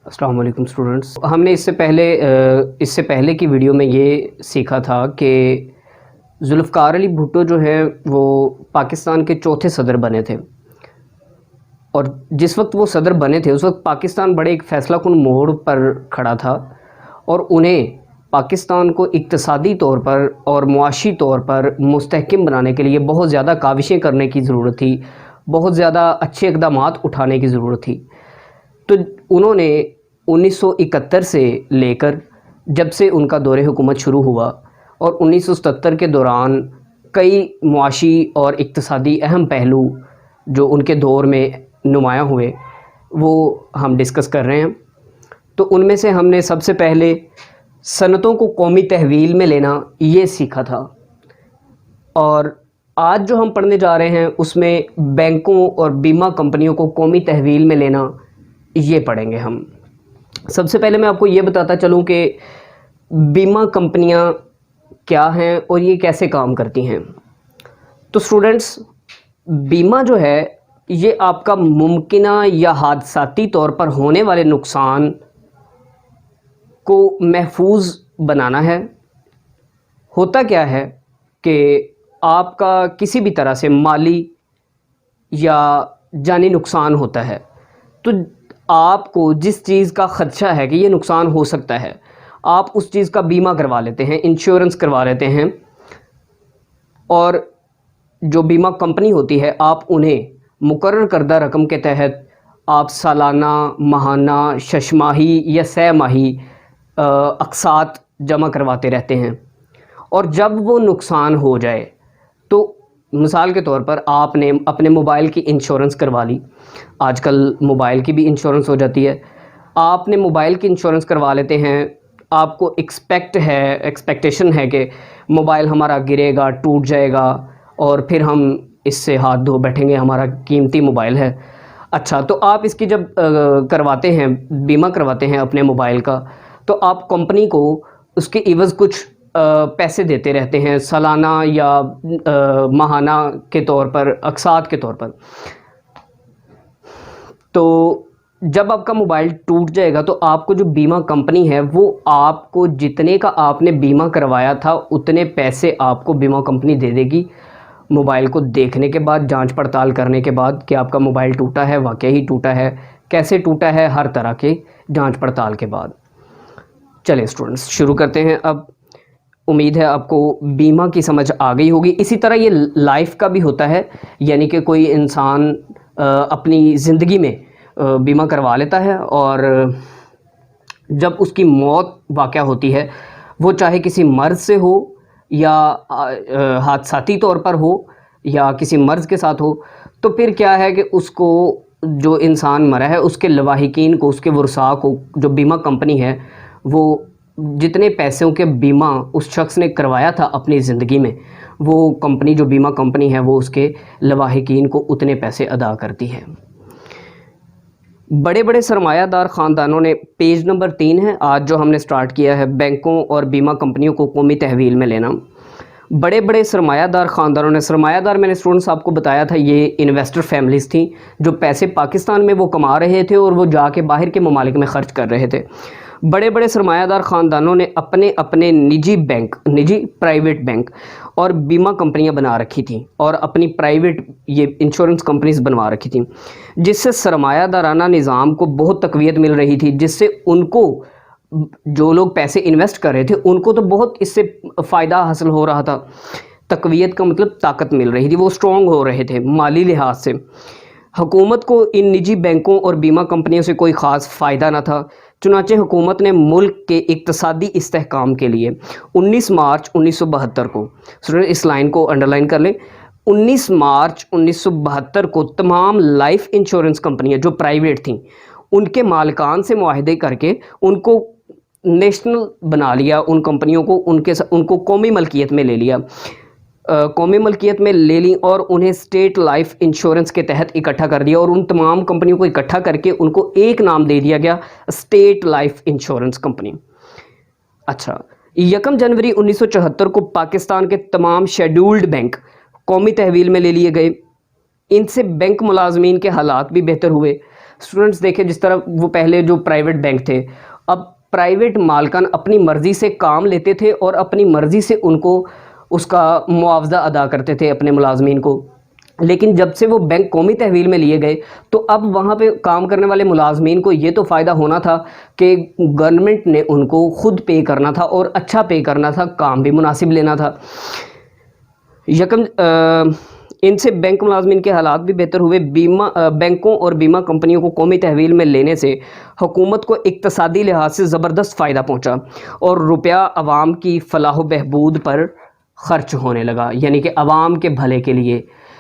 السلام علیکم اسٹوڈنٹس، ہم نے اس سے پہلے کی ویڈیو میں یہ سیکھا تھا کہ ذوالفقار علی بھٹو جو ہے وہ پاکستان کے چوتھے صدر بنے تھے، اور جس وقت وہ صدر بنے تھے اس وقت پاکستان بڑے ایک فیصلہ کن موڑ پر کھڑا تھا، اور انہیں پاکستان کو اقتصادی طور پر اور معاشی طور پر مستحکم بنانے کے لیے بہت زیادہ کاوشیں کرنے کی ضرورت تھی، بہت زیادہ اچھے اقدامات اٹھانے کی ضرورت تھی۔ تو انہوں نے 1971 سے لے کر جب سے ان کا دور حکومت شروع ہوا اور 1977 کے دوران کئی معاشی اور اقتصادی اہم پہلو جو ان کے دور میں نمایاں ہوئے وہ ہم ڈسکس کر رہے ہیں۔ تو ان میں سے ہم نے سب سے پہلے صنعتوں کو قومی تحویل میں لینا یہ سیکھا تھا، اور آج جو ہم پڑھنے جا رہے ہیں اس میں بینکوں اور بیمہ کمپنیوں کو قومی تحویل میں لینا یہ پڑھیں گے ہم۔ سب سے پہلے میں آپ کو یہ بتاتا چلوں کہ بیمہ کمپنیاں کیا ہیں اور یہ کیسے کام کرتی ہیں۔ تو اسٹوڈنٹس، بیمہ جو ہے یہ آپ کا ممکنہ یا حادثاتی طور پر ہونے والے نقصان کو محفوظ بنانا ہے۔ ہوتا کیا ہے کہ آپ کا کسی بھی طرح سے مالی یا جانی نقصان ہوتا ہے تو آپ کو جس چیز کا خدشہ ہے کہ یہ نقصان ہو سکتا ہے، آپ اس چیز کا بیمہ کروا لیتے ہیں، انشورنس کروا لیتے ہیں، اور جو بیمہ کمپنی ہوتی ہے آپ انہیں مقرر کردہ رقم کے تحت آپ سالانہ، ماہانہ، شش ماہی یا سہ ماہی اقساط جمع کرواتے رہتے ہیں، اور جب وہ نقصان ہو جائے تو مثال کے طور پر آپ نے اپنے موبائل کی انشورنس کروا لی۔ آج کل موبائل کی بھی انشورنس ہو جاتی ہے۔ آپ نے موبائل کی انشورنس کروا لیتے ہیں، آپ کو ایکسپیکٹیشن ہے کہ موبائل ہمارا گرے گا، ٹوٹ جائے گا، اور پھر ہم اس سے ہاتھ دھو بیٹھیں گے، ہمارا قیمتی موبائل ہے۔ اچھا، تو آپ اس کی جب کرواتے ہیں، بیمہ کرواتے ہیں اپنے موبائل کا، تو آپ کمپنی کو اس کے عوض کچھ پیسے دیتے رہتے ہیں، سالانہ یا ماہانہ کے طور پر، اقساط کے طور پر۔ تو جب آپ کا موبائل ٹوٹ جائے گا تو آپ کو جو بیمہ کمپنی ہے وہ آپ کو جتنے کا آپ نے بیمہ کروایا تھا اتنے پیسے آپ کو بیمہ کمپنی دے دے گی، موبائل کو دیکھنے کے بعد، جانچ پڑتال کرنے کے بعد کہ آپ کا موبائل ٹوٹا ہے، واقعی ہی ٹوٹا ہے، کیسے ٹوٹا ہے، ہر طرح کے جانچ پڑتال کے بعد۔ چلیں اسٹوڈنٹس، شروع کرتے ہیں اب۔ امید ہے آپ کو بیمہ کی سمجھ آ گئی ہوگی۔ اسی طرح یہ لائف کا بھی ہوتا ہے، یعنی کہ کوئی انسان اپنی زندگی میں بیمہ کروا لیتا ہے، اور جب اس کی موت واقع ہوتی ہے، وہ چاہے کسی مرض سے ہو یا حادثاتی طور پر ہو یا کسی مرض کے ساتھ ہو، تو پھر کیا ہے کہ اس کو، جو انسان مرا ہے اس کے لواحقین کو، اس کے ورثاء کو، جو بیمہ کمپنی ہے وہ جتنے پیسوں کے بیمہ اس شخص نے کروایا تھا اپنی زندگی میں، وہ کمپنی، جو بیمہ کمپنی ہے، وہ اس کے لواحقین کو اتنے پیسے ادا کرتی ہے۔ بڑے بڑے سرمایہ دار خاندانوں نے، پیج نمبر 3 ہے آج جو ہم نے سٹارٹ کیا ہے، بینکوں اور بیمہ کمپنیوں کو قومی تحویل میں لینا۔ بڑے بڑے سرمایہ دار خاندانوں نے، سرمایہ دار میں نے اسٹوڈنٹس آپ کو بتایا تھا یہ انویسٹر فیملیز تھیں جو پیسے پاکستان میں وہ کما رہے تھے اور وہ جا کے باہر کے ممالک میں خرچ کر رہے تھے۔ بڑے بڑے سرمایہ دار خاندانوں نے اپنے نجی بینک، پرائیویٹ بینک اور بیمہ کمپنیاں بنا رکھی تھیں، اور اپنی پرائیویٹ یہ انشورنس کمپنیز بنوا رکھی تھیں، جس سے سرمایہ دارانہ نظام کو بہت تقویت مل رہی تھی، جس سے ان کو، جو لوگ پیسے انویسٹ کر رہے تھے ان کو تو بہت اس سے فائدہ حاصل ہو رہا تھا۔ تقویت کا مطلب طاقت مل رہی تھی، وہ اسٹرانگ ہو رہے تھے مالی لحاظ سے۔ حکومت کو ان نجی بینکوں اور بیمہ کمپنیوں سے کوئی خاص فائدہ نہ تھا، چنانچہ حکومت نے ملک کے اقتصادی استحکام کے لیے 19 مارچ 1972 کو، اس لائن کو انڈرلائن کر لیں، 19 مارچ 1972 کو تمام لائف انشورنس کمپنیاں جو پرائیویٹ تھیں ان کے مالکان سے معاہدے کر کے ان کو نیشنل بنا لیا، ان کمپنیوں کو ان کو قومی ملکیت میں لے لیا، قومی ملکیت میں لے لی اور انہیں اسٹیٹ لائف انشورنس کے تحت اکٹھا کر دیا، اور ان تمام کمپنیوں کو اکٹھا کر کے ان کو ایک نام دے دیا گیا، اسٹیٹ لائف انشورنس کمپنی۔ اچھا، 1 جنوری 1974 کو پاکستان کے تمام شیڈولڈ بینک قومی تحویل میں لے لیے گئے۔ ان سے بینک ملازمین کے حالات بھی بہتر ہوئے۔ اسٹوڈنٹس دیکھیں، جس طرح وہ پہلے جو پرائیویٹ بینک تھے، اب پرائیویٹ مالکان اپنی مرضی سے کام لیتے تھے اور اپنی مرضی سے ان کو اس کا معاوضہ ادا کرتے تھے اپنے ملازمین کو، لیکن جب سے وہ بینک قومی تحویل میں لیے گئے تو اب وہاں پہ کام کرنے والے ملازمین کو یہ تو فائدہ ہونا تھا کہ گورنمنٹ نے ان کو خود پے کرنا تھا اور اچھا پے کرنا تھا، کام بھی مناسب لینا تھا۔ ان سے بینک ملازمین کے حالات بھی بہتر ہوئے۔ بینکوں اور بیمہ کمپنیوں کو قومی تحویل میں لینے سے حکومت کو اقتصادی لحاظ سے زبردست فائدہ پہنچا اور روپیہ عوام کی فلاح و بہبود پر خرچ ہونے لگا، یعنی کہ عوام کے بھلے کے لیے